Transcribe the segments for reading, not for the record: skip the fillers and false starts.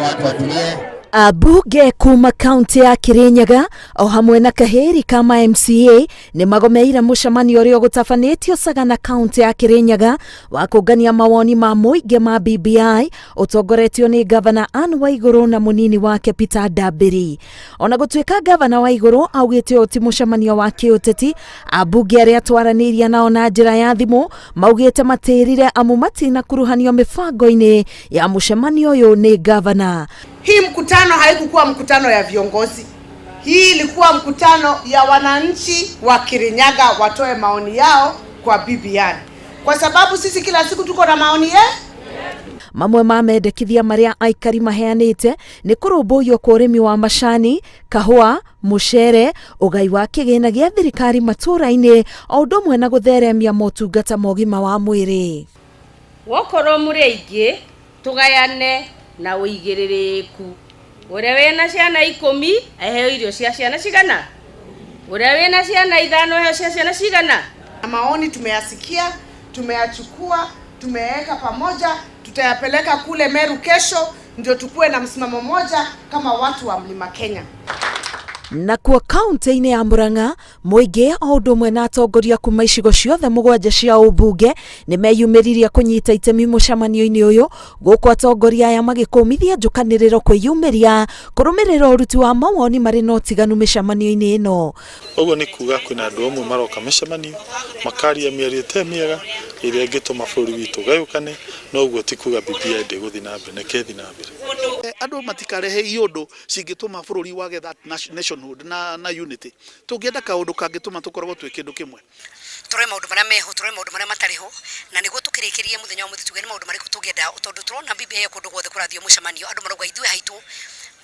watu watulie. Abunge kuma kaunti ya Kirinyaga o hamwe na kaheri kama MCA ni magomeire mucemanio uria gutafanitio Sagana kaunti ya Kirinyaga wa kungania mawoni ma muingi ma BBI utongoretio ni gavana Anne Waiguru na munini wake Peter Dabiri. Ona gutuika gavana Waiguru augite oti mucemanio wa kiuteti, abunge aria twaraniria nao na njira ya thimu maugite matirire amu matina kuruhanio mifango-ini ya mucemanio uyu ni gavana. Hii mkutano haikuwa mkutano ya viongozi. Hii ilikuwa mkutano ya wananchi wa Kirinyaga watoe maoni yao kwa BBI. Kwa sababu sisi kila siku tuko na maoni mamwe mamendekithia maria aikari maheanite ni kurumbuyo kwa urimi wa macani, kahua, mucere, ugai wa kigina gia thirikari matura-ini o undu umwe na gutheremia motungata ma ũgima wa mwĩrĩ. Wokorwo muri aingi tugayane na uigiririku. Uria wena ciana 10 aheo irio cia ciana cigana? Uria wena ciana 5 aheo cia ciana cigana? Maoni tumeyasikia, tumeyachukua, tumeweka pamoja, tutayapeleka kule Meru kesho ndio tukue na msimamo moja kama watu wa Mlima Kenya. Na kwa kaunti-ini ya Murang'a muingi o undu umwe na atongoria kuma icigo ciothe mugwanja cia ubunge ni meyumiririe kunyita itemi mucemanio-ini uyu, guku atongoria aya magikumithia njukaniriro kwiyumiria kurumirira uruti wa mawoni mari na utiganu micemanio-ini ino. Uguo ni kuga kwina andu amwe maroka micemanio makaria miario te miega iria ingituma bũrũri witu gayukane, no uguo ti kuga BBI ndiguthi na mbere nekethi na mbere. Andu matikarehe iondo cingituma bũrũri wage that nationhood na unity. Tungienda kaundu kangituma tukorwo twi kindu kimwe. Turore maundu maria meho, turore maundu maria matariho, na niguo tukirikirie muthenya wa muthituge ni maundu mariku tungienda utondu turona BBI kundu guothe kurathio mucemanio andu marauga ithuĩ haitu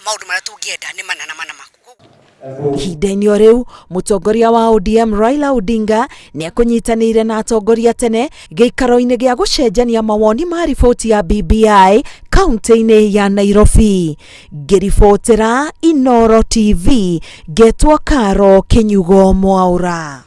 maundu maria tungienda ni manana maku. Ihinda-inĩ o riu mutongoria wa ODM Raila Odinga ni akunyitanĩire na atongoria tene giikaro-inĩ gia gucenjania mawoni ma riboti ya BBI kaunti-inĩ ya Nairobi. Ngiribotera Inooro TV, getwo Karo Kinyugo Mwaura.